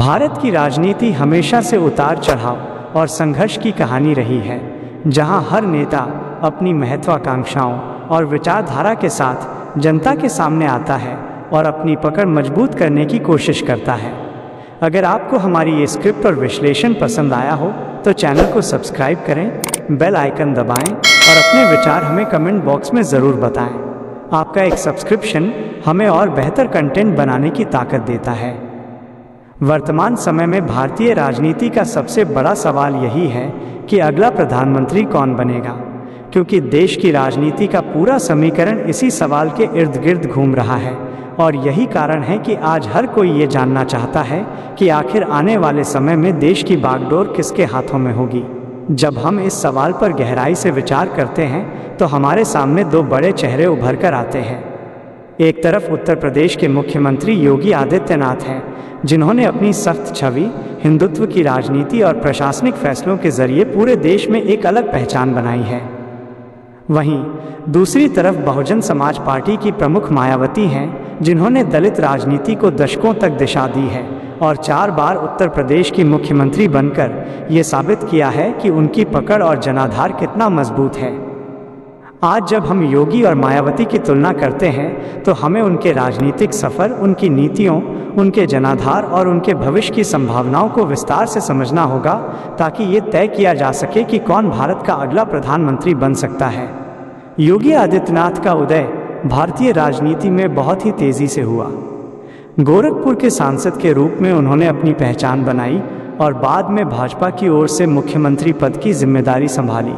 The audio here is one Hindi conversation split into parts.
भारत की राजनीति हमेशा से उतार चढ़ाव और संघर्ष की कहानी रही है, जहां हर नेता अपनी महत्वाकांक्षाओं और विचारधारा के साथ जनता के सामने आता है और अपनी पकड़ मजबूत करने की कोशिश करता है। अगर आपको हमारी ये स्क्रिप्ट और विश्लेषण पसंद आया हो तो चैनल को सब्सक्राइब करें, बेल आइकन दबाएं और अपने विचार हमें कमेंट बॉक्स में ज़रूर बताएं। आपका एक सब्सक्रिप्शन हमें और बेहतर कंटेंट बनाने की ताकत देता है। वर्तमान समय में भारतीय राजनीति का सबसे बड़ा सवाल यही है कि अगला प्रधानमंत्री कौन बनेगा, क्योंकि देश की राजनीति का पूरा समीकरण इसी सवाल के इर्द गिर्द घूम रहा है। और यही कारण है कि आज हर कोई ये जानना चाहता है कि आखिर आने वाले समय में देश की बागडोर किसके हाथों में होगी। जब हम इस सवाल पर गहराई से विचार करते हैं तो हमारे सामने दो बड़े चेहरे उभर कर आते हैं। एक तरफ उत्तर प्रदेश के मुख्यमंत्री योगी आदित्यनाथ हैं, जिन्होंने अपनी सख्त छवि, हिंदुत्व की राजनीति और प्रशासनिक फैसलों के जरिए पूरे देश में एक अलग पहचान बनाई है। वहीं दूसरी तरफ बहुजन समाज पार्टी की प्रमुख मायावती हैं, जिन्होंने दलित राजनीति को दशकों तक दिशा दी है और 4 बार उत्तर प्रदेश की मुख्यमंत्री बनकर ये साबित किया है कि उनकी पकड़ और जनाधार कितना मजबूत है। आज जब हम योगी और मायावती की तुलना करते हैं तो हमें उनके राजनीतिक सफ़र, उनकी नीतियों, उनके जनाधार और उनके भविष्य की संभावनाओं को विस्तार से समझना होगा, ताकि ये तय किया जा सके कि कौन भारत का अगला प्रधानमंत्री बन सकता है। योगी आदित्यनाथ का उदय भारतीय राजनीति में बहुत ही तेज़ी से हुआ। गोरखपुर के सांसद के रूप में उन्होंने अपनी पहचान बनाई और बाद में भाजपा की ओर से मुख्यमंत्री पद की जिम्मेदारी संभाली।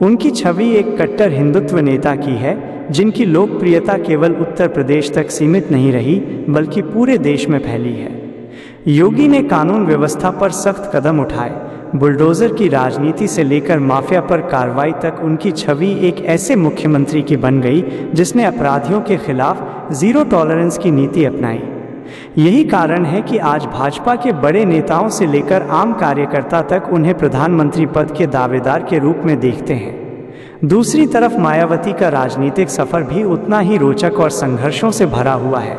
उनकी छवि एक कट्टर हिंदुत्व नेता की है, जिनकी लोकप्रियता केवल उत्तर प्रदेश तक सीमित नहीं रही बल्कि पूरे देश में फैली है। योगी ने कानून व्यवस्था पर सख्त कदम उठाए। बुलडोजर की राजनीति से लेकर माफिया पर कार्रवाई तक उनकी छवि एक ऐसे मुख्यमंत्री की बन गई जिसने अपराधियों के खिलाफ जीरो टॉलरेंस की नीति अपनाई। यही कारण है कि आज भाजपा के बड़े नेताओं से लेकर आम कार्यकर्ता तक उन्हें प्रधानमंत्री पद के दावेदार के रूप में देखते हैं। दूसरी तरफ मायावती का राजनीतिक सफर भी उतना ही रोचक और संघर्षों से भरा हुआ है।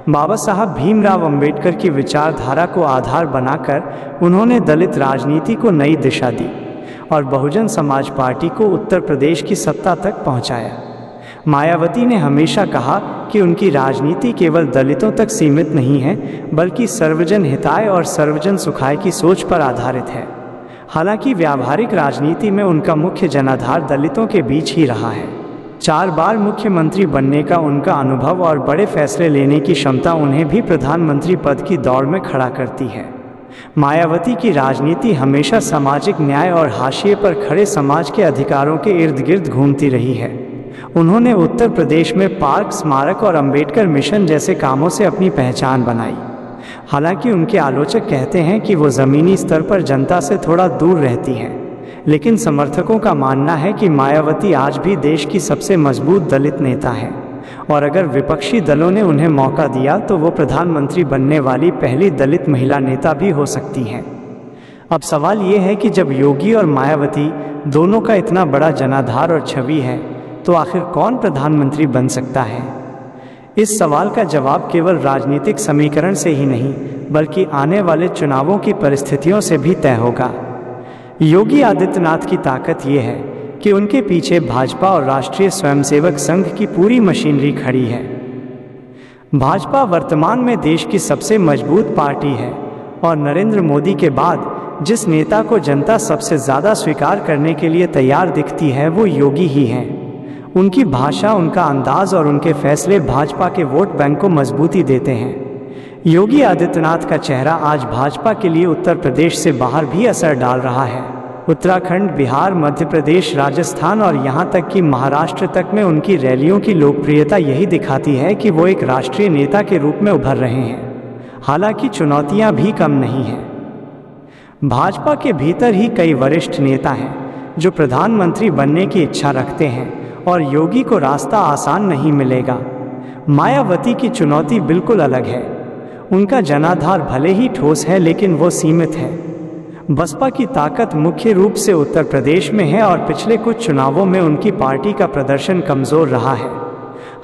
बाबा साहब भीमराव अंबेडकर की विचारधारा को आधार बनाकर उन्होंने दलित राजनीति को नई दिशा दी और बहुजन समाज पार्टी को उत्तर प्रदेश की सत्ता तक पहुंचाया। मायावती ने हमेशा कहा कि उनकी राजनीति केवल दलितों तक सीमित नहीं है, बल्कि सर्वजन हिताय और सर्वजन सुखाय की सोच पर आधारित है। हालांकि व्यावहारिक राजनीति में उनका मुख्य जनाधार दलितों के बीच ही रहा है। 4 बार मुख्यमंत्री बनने का उनका अनुभव और बड़े फैसले लेने की क्षमता उन्हें भी प्रधानमंत्री पद की दौड़ में खड़ा करती है। मायावती की राजनीति हमेशा सामाजिक न्याय और हाशिए पर खड़े समाज के अधिकारों के इर्द गिर्द घूमती रही है। उन्होंने उत्तर प्रदेश में पार्क, स्मारक और अंबेडकर मिशन जैसे कामों से अपनी पहचान बनाई। हालांकि उनके आलोचक कहते हैं कि वो ज़मीनी स्तर पर जनता से थोड़ा दूर रहती हैं, लेकिन समर्थकों का मानना है कि मायावती आज भी देश की सबसे मजबूत दलित नेता है और अगर विपक्षी दलों ने उन्हें मौका दिया तो वो प्रधानमंत्री बनने वाली पहली दलित महिला नेता भी हो सकती हैं। अब सवाल ये है कि जब योगी और मायावती दोनों का इतना बड़ा जनाधार और छवि है तो आखिर कौन प्रधानमंत्री बन सकता है? इस सवाल का जवाब केवल राजनीतिक समीकरण से ही नहीं बल्कि आने वाले चुनावों की परिस्थितियों से भी तय होगा। योगी आदित्यनाथ की ताकत ये है कि उनके पीछे भाजपा और राष्ट्रीय स्वयंसेवक संघ की पूरी मशीनरी खड़ी है। भाजपा वर्तमान में देश की सबसे मजबूत पार्टी है और नरेंद्र मोदी के बाद जिस नेता को जनता सबसे ज़्यादा स्वीकार करने के लिए तैयार दिखती है वो योगी ही हैं। उनकी भाषा, उनका अंदाज और उनके फैसले भाजपा के वोट बैंक को मजबूती देते हैं। योगी आदित्यनाथ का चेहरा आज भाजपा के लिए उत्तर प्रदेश से बाहर भी असर डाल रहा है। उत्तराखंड, बिहार, मध्य प्रदेश, राजस्थान और यहाँ तक कि महाराष्ट्र तक में उनकी रैलियों की लोकप्रियता यही दिखाती है कि वो एक राष्ट्रीय नेता के रूप में उभर रहे हैं। हालांकि चुनौतियाँ भी कम नहीं हैं। भाजपा के भीतर ही कई वरिष्ठ नेता हैं जो प्रधानमंत्री बनने की इच्छा रखते हैं और योगी को रास्ता आसान नहीं मिलेगा। मायावती की चुनौती बिल्कुल अलग है। उनका जनाधार भले ही ठोस है लेकिन वो सीमित है। बसपा की ताकत मुख्य रूप से उत्तर प्रदेश में है और पिछले कुछ चुनावों में उनकी पार्टी का प्रदर्शन कमज़ोर रहा है।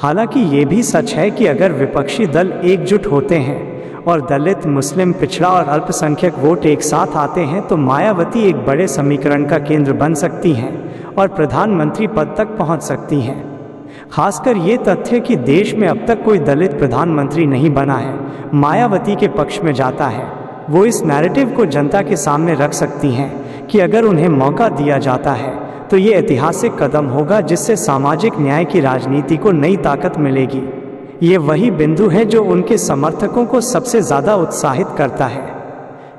हालांकि ये भी सच है कि अगर विपक्षी दल एकजुट होते हैं और दलित, मुस्लिम, पिछड़ा और अल्पसंख्यक वोट एक साथ आते हैं तो मायावती एक बड़े समीकरण का केंद्र बन सकती हैं और प्रधानमंत्री पद तक पहुंच सकती हैं। खासकर ये तथ्य कि देश में अब तक कोई दलित प्रधानमंत्री नहीं बना है, मायावती के पक्ष में जाता है। वो इस नैरेटिव को जनता के सामने रख सकती हैं कि अगर उन्हें मौका दिया जाता है तो ये ऐतिहासिक कदम होगा जिससे सामाजिक न्याय की राजनीति को नई ताकत मिलेगी। ये वही बिंदु है जो उनके समर्थकों को सबसे ज़्यादा उत्साहित करता है।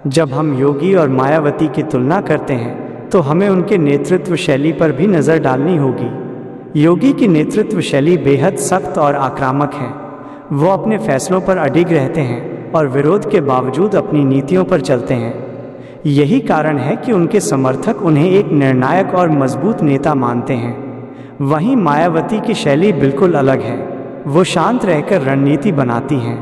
जब हम योगी और मायावती की तुलना करते हैं तो हमें उनके नेतृत्व शैली पर भी नज़र डालनी होगी। योगी की नेतृत्व शैली बेहद सख्त और आक्रामक है। वो अपने फैसलों पर अडिग रहते हैं और विरोध के बावजूद अपनी नीतियों पर चलते हैं। यही कारण है कि उनके समर्थक उन्हें एक निर्णायक और मजबूत नेता मानते हैं। वहीं मायावती की शैली बिल्कुल अलग है। वो शांत रहकर रणनीति बनाती हैं।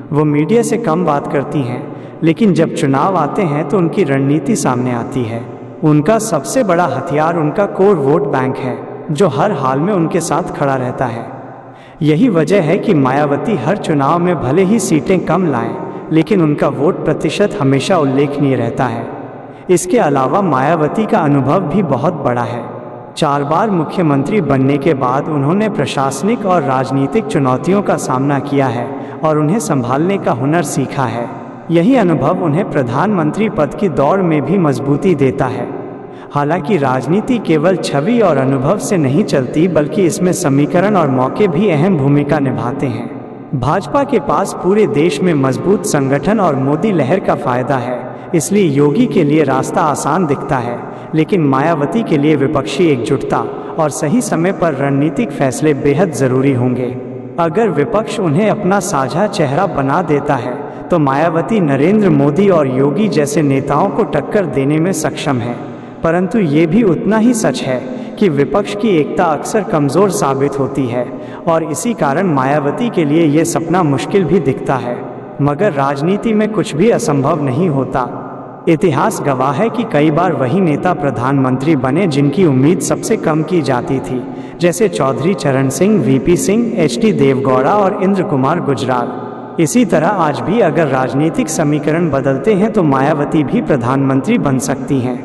वो मीडिया से कम बात करती हैं, लेकिन जब चुनाव आते हैं तो उनकी रणनीति सामने आती है। उनका सबसे बड़ा हथियार उनका कोर वोट बैंक है, जो हर हाल में उनके साथ खड़ा रहता है। यही वजह है कि मायावती हर चुनाव में भले ही सीटें कम लाएं, लेकिन उनका वोट प्रतिशत हमेशा उल्लेखनीय रहता है। इसके अलावा मायावती का अनुभव भी बहुत बड़ा है। 4 बार मुख्यमंत्री बनने के बाद उन्होंने प्रशासनिक और राजनीतिक चुनौतियों का सामना किया है और उन्हें संभालने का हुनर सीखा है। यही अनुभव उन्हें प्रधानमंत्री पद की दौड़ में भी मजबूती देता है। हालांकि राजनीति केवल छवि और अनुभव से नहीं चलती, बल्कि इसमें समीकरण और मौके भी अहम भूमिका निभाते हैं। भाजपा के पास पूरे देश में मजबूत संगठन और मोदी लहर का फायदा है, इसलिए योगी के लिए रास्ता आसान दिखता है, लेकिन मायावती के लिए विपक्षी एकजुटता और सही समय पर रणनीतिक फैसले बेहद ज़रूरी होंगे। अगर विपक्ष उन्हें अपना साझा चेहरा बना देता है तो मायावती नरेंद्र मोदी और योगी जैसे नेताओं को टक्कर देने में सक्षम है। परंतु ये भी उतना ही सच है कि विपक्ष की एकता अक्सर कमज़ोर साबित होती है और इसी कारण मायावती के लिए ये सपना मुश्किल भी दिखता है। मगर राजनीति में कुछ भी असंभव नहीं होता। इतिहास गवाह है कि कई बार वही नेता प्रधानमंत्री बने जिनकी उम्मीद सबसे कम की जाती थी, जैसे चौधरी चरण सिंह, वीपी सिंह, एचडी देवगौड़ा और इंद्र कुमार गुजराल। इसी तरह आज भी अगर राजनीतिक समीकरण बदलते हैं तो मायावती भी प्रधानमंत्री बन सकती हैं।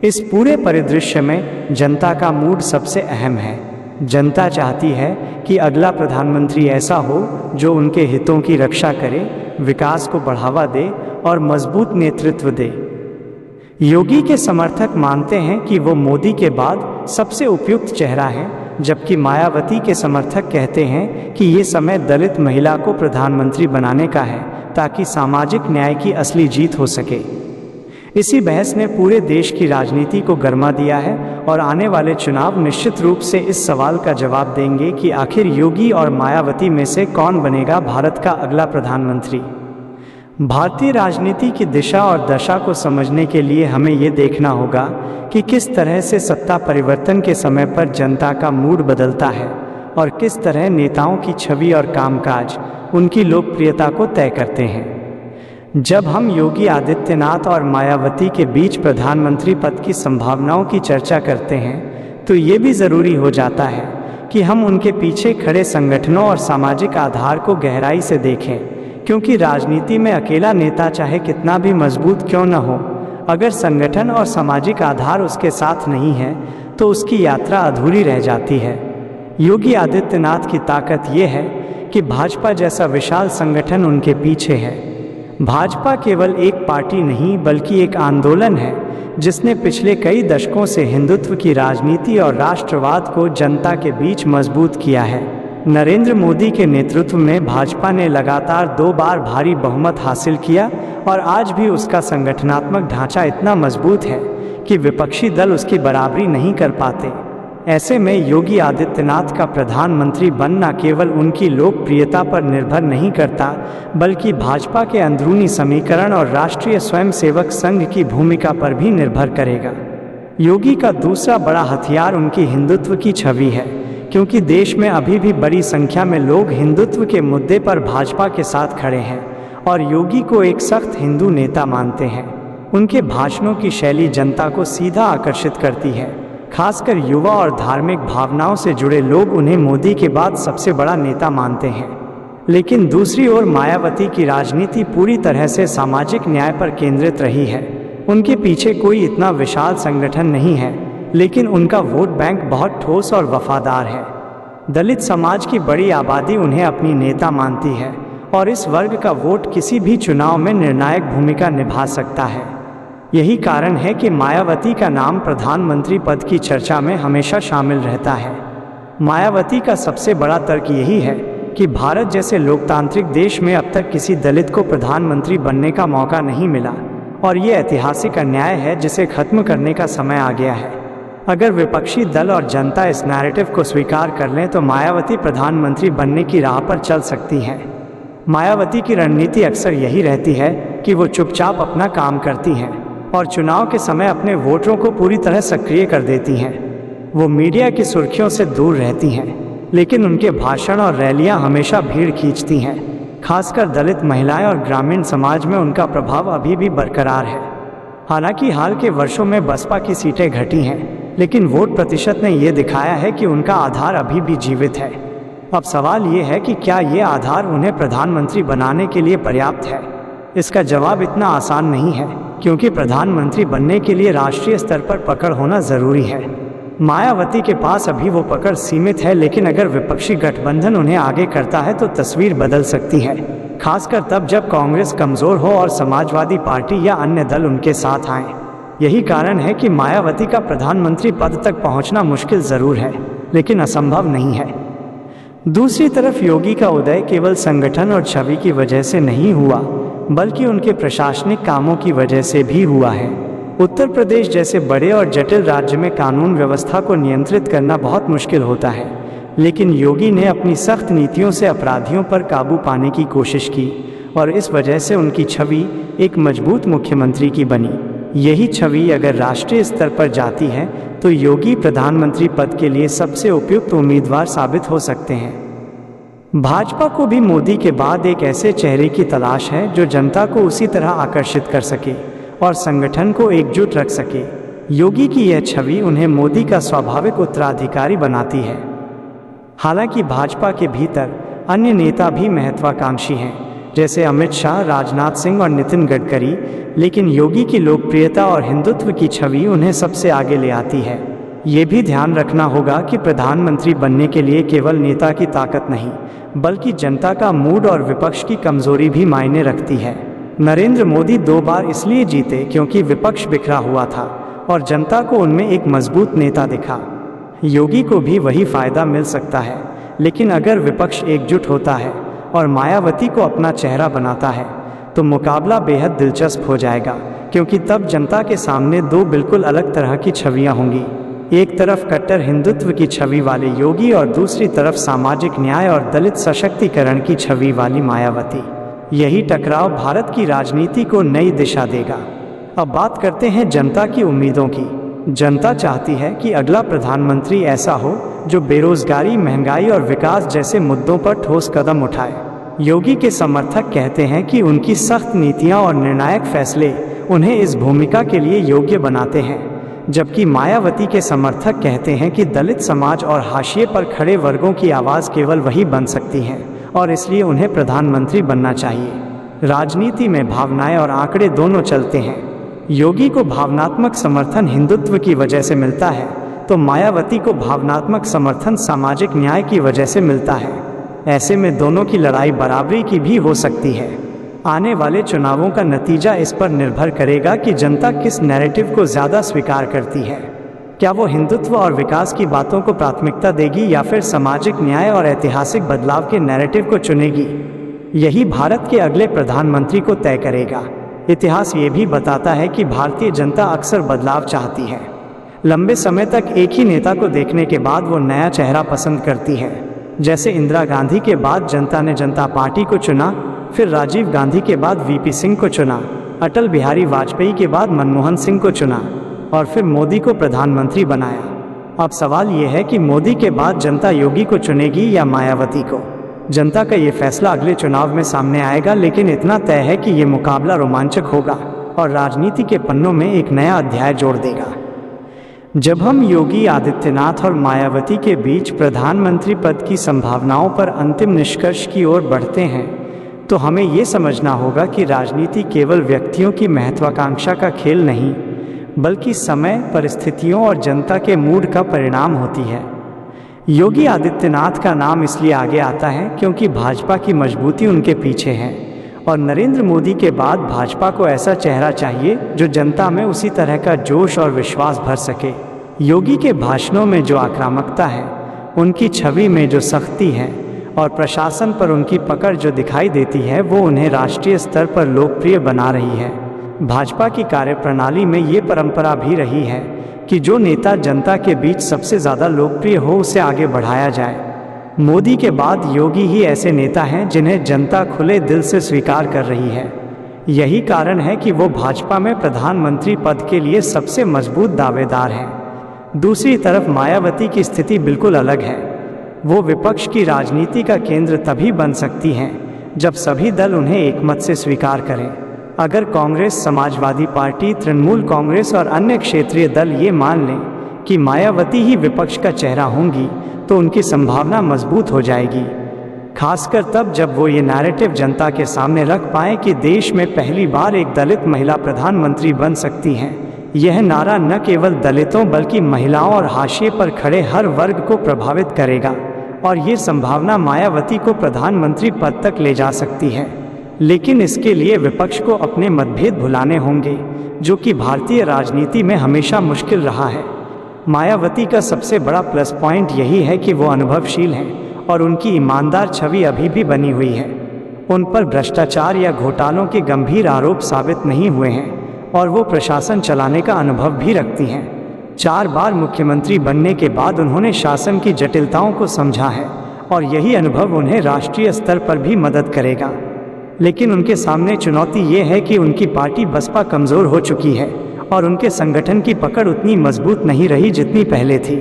इस पूरे परिदृश्य में जनता का मूड सबसे अहम है। जनता चाहती है कि अगला प्रधानमंत्री ऐसा हो जो उनके हितों की रक्षा करे, विकास को बढ़ावा दे और मजबूत नेतृत्व दे। योगी के समर्थक मानते हैं कि वो मोदी के बाद सबसे उपयुक्त चेहरा है, जबकि मायावती के समर्थक कहते हैं कि ये समय दलित महिला को प्रधानमंत्री बनाने का है ताकि सामाजिक न्याय की असली जीत हो सके। इसी बहस ने पूरे देश की राजनीति को गरमा दिया है और आने वाले चुनाव निश्चित रूप से इस सवाल का जवाब देंगे कि आखिर योगी और मायावती में से कौन बनेगा भारत का अगला प्रधानमंत्री। भारतीय राजनीति की दिशा और दशा को समझने के लिए हमें ये देखना होगा कि किस तरह से सत्ता परिवर्तन के समय पर जनता का मूड बदलता है और किस तरह नेताओं की छवि और कामकाज उनकी लोकप्रियता को तय करते हैं। जब हम योगी आदित्यनाथ और मायावती के बीच प्रधानमंत्री पद की संभावनाओं की चर्चा करते हैं तो ये भी ज़रूरी हो जाता है कि हम उनके पीछे खड़े संगठनों और सामाजिक आधार को गहराई से देखें, क्योंकि राजनीति में अकेला नेता चाहे कितना भी मजबूत क्यों न हो, अगर संगठन और सामाजिक आधार उसके साथ नहीं है तो उसकी यात्रा अधूरी रह जाती है। योगी आदित्यनाथ की ताकत ये है कि भाजपा जैसा विशाल संगठन उनके पीछे है। भाजपा केवल एक पार्टी नहीं बल्कि एक आंदोलन है जिसने पिछले कई दशकों से हिंदुत्व की राजनीति और राष्ट्रवाद को जनता के बीच मजबूत किया है। नरेंद्र मोदी के नेतृत्व में भाजपा ने लगातार 2 बार भारी बहुमत हासिल किया और आज भी उसका संगठनात्मक ढांचा इतना मजबूत है कि विपक्षी दल उसकी बराबरी नहीं कर पाते। ऐसे में योगी आदित्यनाथ का प्रधानमंत्री बनना केवल उनकी लोकप्रियता पर निर्भर नहीं करता, बल्कि भाजपा के अंदरूनी समीकरण और राष्ट्रीय स्वयंसेवक संघ की भूमिका पर भी निर्भर करेगा। योगी का दूसरा बड़ा हथियार उनकी हिंदुत्व की छवि है, क्योंकि देश में अभी भी बड़ी संख्या में लोग हिंदुत्व के मुद्दे पर भाजपा के साथ खड़े हैं और योगी को एक सख्त हिंदू नेता मानते हैं। उनके भाषणों की शैली जनता को सीधा आकर्षित करती है। खासकर युवा और धार्मिक भावनाओं से जुड़े लोग उन्हें मोदी के बाद सबसे बड़ा नेता मानते हैं। लेकिन दूसरी ओर मायावती की राजनीति पूरी तरह से सामाजिक न्याय पर केंद्रित रही है। उनके पीछे कोई इतना विशाल संगठन नहीं है, लेकिन उनका वोट बैंक बहुत ठोस और वफादार है। दलित समाज की बड़ी आबादी उन्हें अपनी नेता मानती है और इस वर्ग का वोट किसी भी चुनाव में निर्णायक भूमिका निभा सकता है। यही कारण है कि मायावती का नाम प्रधानमंत्री पद की चर्चा में हमेशा शामिल रहता है। मायावती का सबसे बड़ा तर्क यही है कि भारत जैसे लोकतांत्रिक देश में अब तक किसी दलित को प्रधानमंत्री बनने का मौका नहीं मिला और ये ऐतिहासिक अन्याय है जिसे खत्म करने का समय आ गया है। अगर विपक्षी दल और जनता इस नैरेटिव को स्वीकार कर लें तो मायावती प्रधानमंत्री बनने की राह पर चल सकती हैं। मायावती की रणनीति अक्सर यही रहती है कि वो चुपचाप अपना काम करती हैं और चुनाव के समय अपने वोटरों को पूरी तरह सक्रिय कर देती हैं। वो मीडिया की सुर्खियों से दूर रहती हैं, लेकिन उनके भाषण और रैलियां हमेशा भीड़ खींचती हैं। खासकर दलित महिलाएं और ग्रामीण समाज में उनका प्रभाव अभी भी बरकरार है। हालांकि हाल के वर्षों में बसपा की सीटें घटी हैं, लेकिन वोट प्रतिशत ने ये दिखाया है कि उनका आधार अभी भी जीवित है। अब सवाल ये है कि क्या ये आधार उन्हें प्रधानमंत्री बनाने के लिए पर्याप्त है। इसका जवाब इतना आसान नहीं है, क्योंकि प्रधानमंत्री बनने के लिए राष्ट्रीय स्तर पर पकड़ होना ज़रूरी है। मायावती के पास अभी वो पकड़ सीमित है, लेकिन अगर विपक्षी गठबंधन उन्हें आगे करता है तो तस्वीर बदल सकती है, खासकर तब जब कांग्रेस कमज़ोर हो और समाजवादी पार्टी या अन्य दल उनके साथ आएं। यही कारण है कि मायावती का प्रधानमंत्री पद तक पहुंचना मुश्किल ज़रूर है, लेकिन असंभव नहीं है। दूसरी तरफ योगी का उदय केवल संगठन और छवि की वजह से नहीं हुआ, बल्कि उनके प्रशासनिक कामों की वजह से भी हुआ है। उत्तर प्रदेश जैसे बड़े और जटिल राज्य में कानून व्यवस्था को नियंत्रित करना बहुत मुश्किल होता है, लेकिन योगी ने अपनी सख्त नीतियों से अपराधियों पर काबू पाने की कोशिश की और इस वजह से उनकी छवि एक मजबूत मुख्यमंत्री की बनी। यही छवि अगर राष्ट्रीय स्तर पर जाती है तो योगी प्रधानमंत्री पद के लिए सबसे उपयुक्त उम्मीदवार साबित हो सकते हैं। भाजपा को भी मोदी के बाद एक ऐसे चेहरे की तलाश है जो जनता को उसी तरह आकर्षित कर सके और संगठन को एकजुट रख सके। योगी की यह छवि उन्हें मोदी का स्वाभाविक उत्तराधिकारी बनाती है। हालांकि भाजपा के भीतर अन्य नेता भी महत्वाकांक्षी हैं, जैसे अमित शाह, राजनाथ सिंह और नितिन गडकरी, लेकिन योगी की लोकप्रियता और हिंदुत्व की छवि उन्हें सबसे आगे ले आती है। ये भी ध्यान रखना होगा कि प्रधानमंत्री बनने के लिए केवल नेता की ताकत नहीं, बल्कि जनता का मूड और विपक्ष की कमजोरी भी मायने रखती है। नरेंद्र मोदी 2 बार इसलिए जीते क्योंकि विपक्ष बिखरा हुआ था और जनता को उनमें एक मजबूत नेता दिखा। योगी को भी वही फायदा मिल सकता है, लेकिन अगर विपक्ष एकजुट होता है और मायावती को अपना चेहरा बनाता है तो मुकाबला बेहद दिलचस्प हो जाएगा, क्योंकि तब जनता के सामने 2 बिल्कुल अलग तरह की छवियां होंगी। एक तरफ कट्टर हिंदुत्व की छवि वाले योगी और दूसरी तरफ सामाजिक न्याय और दलित सशक्तिकरण की छवि वाली मायावती। यही टकराव भारत की राजनीति को नई दिशा देगा। अब बात करते हैं जनता की उम्मीदों की। जनता चाहती है कि अगला प्रधानमंत्री ऐसा हो जो बेरोजगारी, महंगाई और विकास जैसे मुद्दों पर ठोस कदम उठाए। योगी के समर्थक कहते हैं कि उनकी सख्त नीतियां और निर्णायक फैसले उन्हें इस भूमिका के लिए योग्य बनाते हैं, जबकि मायावती के समर्थक कहते हैं कि दलित समाज और हाशिए पर खड़े वर्गों की आवाज़ केवल वही बन सकती है और इसलिए उन्हें प्रधानमंत्री बनना चाहिए। राजनीति में भावनाएं और आंकड़े दोनों चलते हैं। योगी को भावनात्मक समर्थन हिंदुत्व की वजह से मिलता है, तो मायावती को भावनात्मक समर्थन सामाजिक न्याय की वजह से मिलता है। ऐसे में दोनों की लड़ाई बराबरी की भी हो सकती है। आने वाले चुनावों का नतीजा इस पर निर्भर करेगा कि जनता किस नैरेटिव को ज़्यादा स्वीकार करती है। क्या वो हिंदुत्व और विकास की बातों को प्राथमिकता देगी या फिर सामाजिक न्याय और ऐतिहासिक बदलाव के नैरेटिव को चुनेगी? यही भारत के अगले प्रधानमंत्री को तय करेगा। इतिहास ये भी बताता है कि भारतीय जनता अक्सर बदलाव चाहती है। लंबे समय तक एक ही नेता को देखने के बाद वो नया चेहरा पसंद करती है। जैसे इंदिरा गांधी के बाद जनता ने जनता पार्टी को चुना, फिर राजीव गांधी के बाद वीपी सिंह को चुना, अटल बिहारी वाजपेयी के बाद मनमोहन सिंह को चुना और फिर मोदी को प्रधानमंत्री बनाया। अब सवाल ये है कि मोदी के बाद जनता योगी को चुनेगी या मायावती को। जनता का ये फैसला अगले चुनाव में सामने आएगा, लेकिन इतना तय है कि ये मुकाबला रोमांचक होगा और राजनीति के पन्नों में एक नया अध्याय जोड़ देगा। जब हम योगी आदित्यनाथ और मायावती के बीच प्रधानमंत्री पद की संभावनाओं पर अंतिम निष्कर्ष की ओर बढ़ते हैं तो हमें ये समझना होगा कि राजनीति केवल व्यक्तियों की महत्वाकांक्षा का खेल नहीं, बल्कि समय, परिस्थितियों और जनता के मूड का परिणाम होती है। योगी आदित्यनाथ का नाम इसलिए आगे आता है क्योंकि भाजपा की मजबूती उनके पीछे है और नरेंद्र मोदी के बाद भाजपा को ऐसा चेहरा चाहिए जो जनता में उसी तरह का जोश और विश्वास भर सके। योगी के भाषणों में जो आक्रामकता है, उनकी छवि में जो सख्ती है और प्रशासन पर उनकी पकड़ जो दिखाई देती है, वो उन्हें राष्ट्रीय स्तर पर लोकप्रिय बना रही है। भाजपा की कार्यप्रणाली में ये परंपरा भी रही है कि जो नेता जनता के बीच सबसे ज़्यादा लोकप्रिय हो उसे आगे बढ़ाया जाए। मोदी के बाद योगी ही ऐसे नेता हैं जिन्हें जनता खुले दिल से स्वीकार कर रही है। यही कारण है कि वो भाजपा में प्रधानमंत्री पद के लिए सबसे मजबूत दावेदार हैं। दूसरी तरफ मायावती की स्थिति बिल्कुल अलग है। वो विपक्ष की राजनीति का केंद्र तभी बन सकती हैं जब सभी दल उन्हें एकमत से स्वीकार करें। अगर कांग्रेस, समाजवादी पार्टी, तृणमूल कांग्रेस और अन्य क्षेत्रीय दल ये मान लें कि मायावती ही विपक्ष का चेहरा होंगी तो उनकी संभावना मजबूत हो जाएगी, खासकर तब जब वो ये नैरेटिव जनता के सामने रख पाएं कि देश में पहली बार एक दलित महिला प्रधानमंत्री बन सकती हैं। यह नारा न केवल दलितों बल्कि महिलाओं और हाशिए पर खड़े हर वर्ग को प्रभावित करेगा और ये संभावना मायावती को प्रधानमंत्री पद तक ले जा सकती है। लेकिन इसके लिए विपक्ष को अपने मतभेद भुलाने होंगे, जो कि भारतीय राजनीति में हमेशा मुश्किल रहा है। मायावती का सबसे बड़ा प्लस पॉइंट यही है कि वो अनुभवशील हैं और उनकी ईमानदार छवि अभी भी बनी हुई है। उन पर भ्रष्टाचार या घोटालों के गंभीर आरोप साबित नहीं हुए हैं और वो प्रशासन चलाने का अनुभव भी रखती हैं। 4 बार मुख्यमंत्री बनने के बाद उन्होंने शासन की जटिलताओं को समझा है और यही अनुभव उन्हें राष्ट्रीय स्तर पर भी मदद करेगा। लेकिन उनके सामने चुनौती ये है कि उनकी पार्टी बसपा कमज़ोर हो चुकी है और उनके संगठन की पकड़ उतनी मजबूत नहीं रही जितनी पहले थी।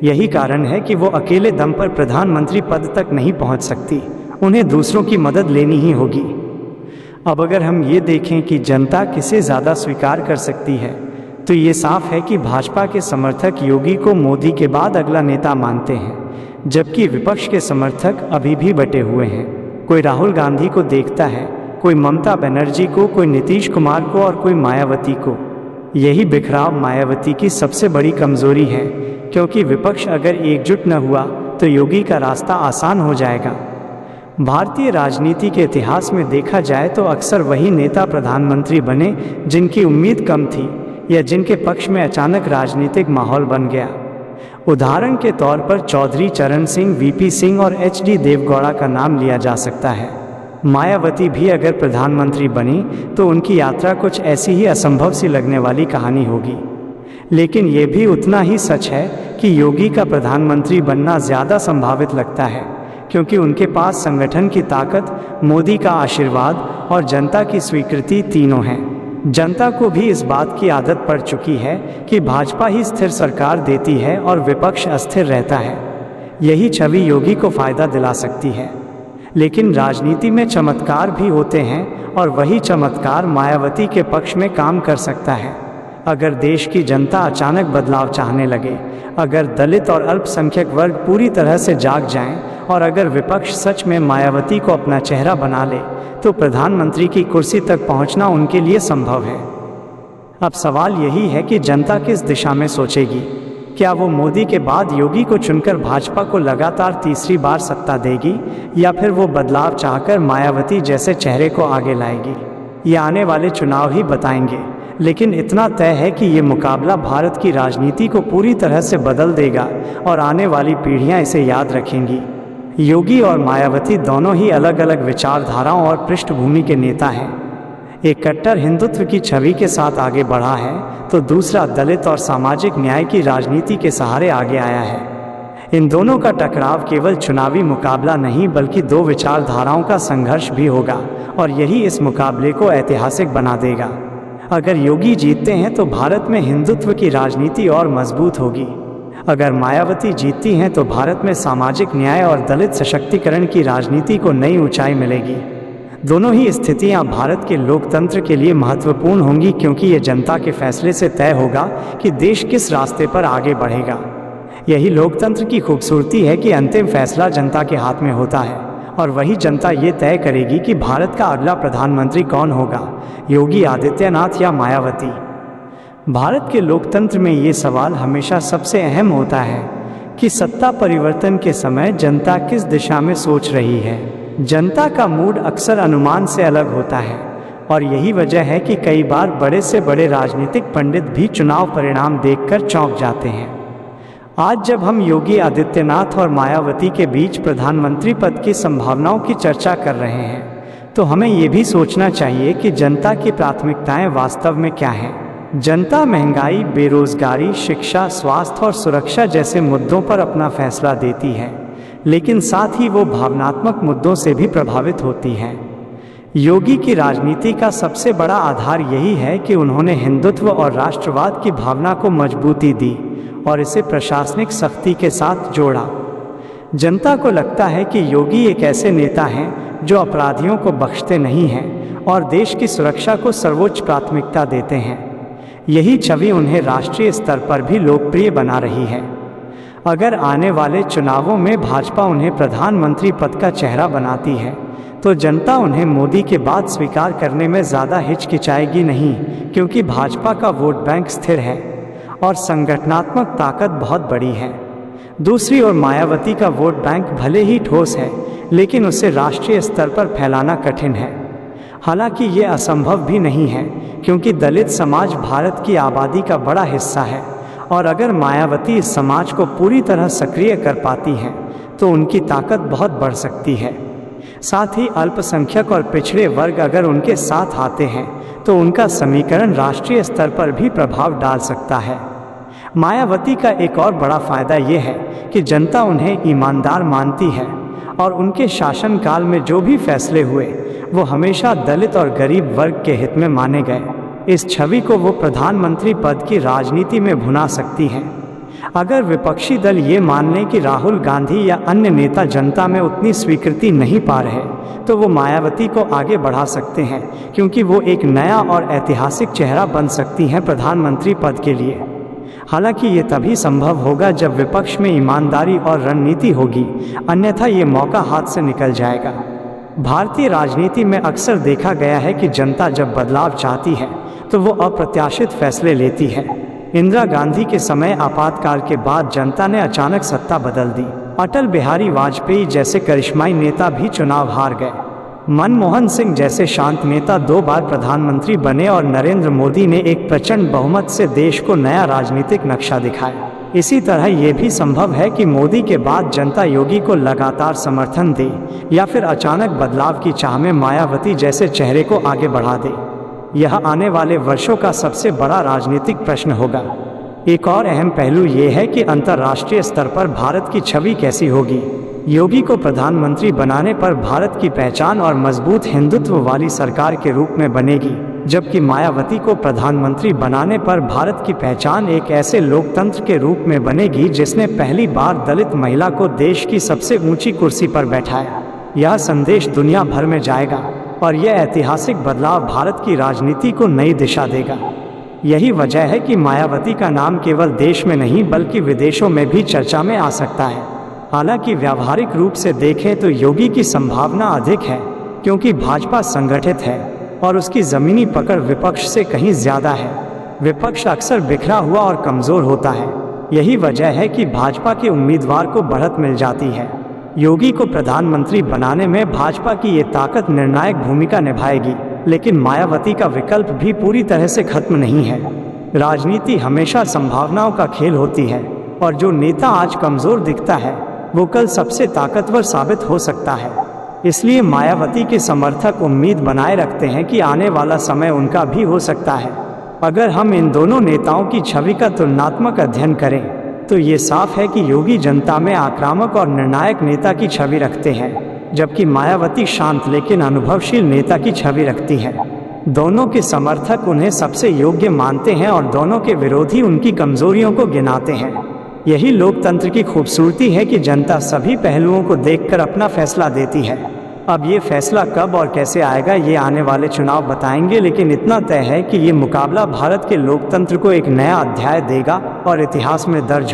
यही कारण है कि वो अकेले दम पर प्रधानमंत्री पद तक नहीं पहुंच सकती, उन्हें दूसरों की मदद लेनी ही होगी। अब अगर हम ये देखें कि जनता किसे ज़्यादा स्वीकार कर सकती है तो ये साफ है कि भाजपा के समर्थक योगी को मोदी के बाद अगला नेता मानते हैं, जबकि विपक्ष के समर्थक अभी भी बटे हुए हैं। कोई राहुल गांधी को देखता है, कोई ममता बनर्जी को, कोई नीतीश कुमार को और कोई मायावती को। यही बिखराव मायावती की सबसे बड़ी कमजोरी है, क्योंकि विपक्ष अगर एकजुट न हुआ तो योगी का रास्ता आसान हो जाएगा। भारतीय राजनीति के इतिहास में देखा जाए तो अक्सर वही नेता प्रधानमंत्री बने जिनकी उम्मीद कम थी या जिनके पक्ष में अचानक राजनीतिक माहौल बन गया। उदाहरण के तौर पर चौधरी चरण सिंह, वीपी सिंह और एचडी देवगौड़ा का नाम लिया जा सकता है। मायावती भी अगर प्रधानमंत्री बनी तो उनकी यात्रा कुछ ऐसी ही असंभव सी लगने वाली कहानी होगी। लेकिन ये भी उतना ही सच है कि योगी का प्रधानमंत्री बनना ज़्यादा संभावित लगता है, क्योंकि उनके पास संगठन की ताकत, मोदी का आशीर्वाद और जनता की स्वीकृति तीनों हैं। जनता को भी इस बात की आदत पड़ चुकी है कि भाजपा ही स्थिर सरकार देती है और विपक्ष अस्थिर रहता है। यही छवि योगी को फायदा दिला सकती है। लेकिन राजनीति में चमत्कार भी होते हैं और वही चमत्कार मायावती के पक्ष में काम कर सकता है। अगर देश की जनता अचानक बदलाव चाहने लगे, अगर दलित और अल्पसंख्यक वर्ग पूरी तरह से जाग जाएं और अगर विपक्ष सच में मायावती को अपना चेहरा बना ले तो प्रधानमंत्री की कुर्सी तक पहुंचना उनके लिए संभव है। अब सवाल यही है कि जनता किस दिशा में सोचेगी। क्या वो मोदी के बाद योगी को चुनकर भाजपा को लगातार तीसरी बार सत्ता देगी, या फिर वो बदलाव चाहकर मायावती जैसे चेहरे को आगे लाएगी? ये आने वाले चुनाव ही बताएंगे। लेकिन इतना तय है कि ये मुकाबला भारत की राजनीति को पूरी तरह से बदल देगा और आने वाली पीढ़ियां इसे याद रखेंगी। योगी और मायावती दोनों ही अलग अलग विचारधाराओं और पृष्ठभूमि के नेता हैं। एक कट्टर हिंदुत्व की छवि के साथ आगे बढ़ा है तो दूसरा दलित और सामाजिक न्याय की राजनीति के सहारे आगे आया है। इन दोनों का टकराव केवल चुनावी मुकाबला नहीं बल्कि दो विचारधाराओं का संघर्ष भी होगा और यही इस मुकाबले को ऐतिहासिक बना देगा। अगर योगी जीतते हैं तो भारत में हिंदुत्व की राजनीति और मजबूत होगी। अगर मायावती जीतती हैं तो भारत में सामाजिक न्याय और दलित सशक्तिकरण की राजनीति को नई ऊंचाई मिलेगी। दोनों ही स्थितियां भारत के लोकतंत्र के लिए महत्वपूर्ण होंगी, क्योंकि ये जनता के फैसले से तय होगा कि देश किस रास्ते पर आगे बढ़ेगा। यही लोकतंत्र की खूबसूरती है कि अंतिम फैसला जनता के हाथ में होता है और वही जनता ये तय करेगी कि भारत का अगला प्रधानमंत्री कौन होगा, योगी आदित्यनाथ या मायावती। भारत के लोकतंत्र में ये सवाल हमेशा सबसे अहम होता है कि सत्ता परिवर्तन के समय जनता किस दिशा में सोच रही है। जनता का मूड अक्सर अनुमान से अलग होता है और यही वजह है कि कई बार बड़े से बड़े राजनीतिक पंडित भी चुनाव परिणाम देखकर चौंक जाते हैं। आज जब हम योगी आदित्यनाथ और मायावती के बीच प्रधानमंत्री पद की संभावनाओं की चर्चा कर रहे हैं, तो हमें ये भी सोचना चाहिए कि जनता की प्राथमिकताएं वास्तव में क्या हैं। जनता महंगाई, बेरोजगारी, शिक्षा, स्वास्थ्य और सुरक्षा जैसे मुद्दों पर अपना फैसला देती है, लेकिन साथ ही वो भावनात्मक मुद्दों से भी प्रभावित होती है। योगी की राजनीति का सबसे बड़ा आधार यही है कि उन्होंने हिंदुत्व और राष्ट्रवाद की भावना को मजबूती दी और इसे प्रशासनिक सख्ती के साथ जोड़ा। जनता को लगता है कि योगी एक ऐसे नेता हैं जो अपराधियों को बख्शते नहीं हैं और देश की सुरक्षा को सर्वोच्च प्राथमिकता देते हैं। यही छवि उन्हें राष्ट्रीय स्तर पर भी लोकप्रिय बना रही है। अगर आने वाले चुनावों में भाजपा उन्हें प्रधानमंत्री पद का चेहरा बनाती है, तो जनता उन्हें मोदी के बाद स्वीकार करने में ज़्यादा हिचकिचाएगी नहीं, क्योंकि भाजपा का वोट बैंक स्थिर है और संगठनात्मक ताकत बहुत बड़ी है। दूसरी ओर मायावती का वोट बैंक भले ही ठोस है, लेकिन उसे राष्ट्रीय स्तर पर फैलाना कठिन है। हालांकि ये असंभव भी नहीं है, क्योंकि दलित समाज भारत की आबादी का बड़ा हिस्सा है और अगर मायावती इस समाज को पूरी तरह सक्रिय कर पाती हैं, तो उनकी ताकत बहुत बढ़ सकती है। साथ ही अल्पसंख्यक और पिछड़े वर्ग अगर उनके साथ आते हैं, तो उनका समीकरण राष्ट्रीय स्तर पर भी प्रभाव डाल सकता है। मायावती का एक और बड़ा फायदा ये है कि जनता उन्हें ईमानदार मानती है और उनके शासनकाल में जो भी फैसले हुए वो हमेशा दलित और गरीब वर्ग के हित में माने गए। इस छवि को वो प्रधानमंत्री पद की राजनीति में भुना सकती हैं। अगर विपक्षी दल ये मान लें कि राहुल गांधी या अन्य नेता जनता में उतनी स्वीकृति नहीं पा रहे, तो वो मायावती को आगे बढ़ा सकते हैं, क्योंकि वो एक नया और ऐतिहासिक चेहरा बन सकती हैं प्रधानमंत्री पद के लिए। हालांकि ये तभी संभव होगा जब विपक्ष में ईमानदारी और रणनीति होगी, अन्यथा ये मौका हाथ से निकल जाएगा। भारतीय राजनीति में अक्सर देखा गया है कि जनता जब बदलाव चाहती है तो वो अप्रत्याशित फैसले लेती है। इंदिरा गांधी के समय आपातकाल के बाद जनता ने अचानक सत्ता बदल दी। अटल बिहारी वाजपेयी जैसे करिश्माई नेता भी चुनाव हार गए। मनमोहन सिंह जैसे शांत नेता 2 बार प्रधानमंत्री बने और नरेंद्र मोदी ने एक प्रचंड बहुमत से देश को नया राजनीतिक नक्शा दिखाया। इसी तरह ये भी संभव है कि मोदी के बाद जनता योगी को लगातार समर्थन दे या फिर अचानक बदलाव की चाह में मायावती जैसे चेहरे को आगे बढ़ा दे। यह आने वाले वर्षों का सबसे बड़ा राजनीतिक प्रश्न होगा। एक और अहम पहलू ये है कि अंतर्राष्ट्रीय स्तर पर भारत की छवि कैसी होगी। योगी को प्रधानमंत्री बनाने पर भारत की पहचान और मजबूत हिंदुत्व वाली सरकार के रूप में बनेगी, जबकि मायावती को प्रधानमंत्री बनाने पर भारत की पहचान एक ऐसे लोकतंत्र के रूप में बनेगी जिसने पहली बार दलित महिला को देश की सबसे ऊंची कुर्सी पर बैठाया। यह संदेश दुनिया भर में जाएगा और यह ऐतिहासिक बदलाव भारत की राजनीति को नई दिशा देगा। यही वजह है कि मायावती का नाम केवल देश में नहीं बल्कि विदेशों में भी चर्चा में आ सकता है। हालांकि व्यावहारिक रूप से देखें तो योगी की संभावना अधिक है, क्योंकि भाजपा संगठित है और उसकी जमीनी पकड़ विपक्ष से कहीं ज्यादा है। विपक्ष अक्सर बिखरा हुआ और कमजोर होता है। यही वजह है कि भाजपा के उम्मीदवार को बढ़त मिल जाती है। योगी को प्रधानमंत्री बनाने में भाजपा की ये ताकत निर्णायक भूमिका निभाएगी, लेकिन मायावती का विकल्प भी पूरी तरह से खत्म नहीं है। राजनीति हमेशा संभावनाओं का खेल होती है और जो नेता आज कमजोर दिखता है वो कल सबसे ताकतवर साबित हो सकता है। इसलिए मायावती के समर्थक उम्मीद बनाए रखते हैं कि आने वाला समय उनका भी हो सकता है। अगर हम इन दोनों नेताओं की छवि का तुलनात्मक अध्ययन करें तो ये साफ है कि योगी जनता में आक्रामक और निर्णायक नेता की छवि रखते हैं, जबकि मायावती शांत लेकिन अनुभवशील नेता की छवि रखती है। दोनों के समर्थक उन्हें सबसे योग्य मानते हैं और दोनों के विरोधी उनकी कमजोरियों को गिनाते हैं। यही लोकतंत्र की खूबसूरती है कि जनता सभी पहलुओं को देखकर अपना फैसला देती है। अब ये फैसला कब और कैसे आएगा ये आने वाले चुनाव बताएंगे, लेकिन इतना तय है कि ये मुकाबला भारत के लोकतंत्र को एक नया अध्याय देगा और इतिहास में दर्ज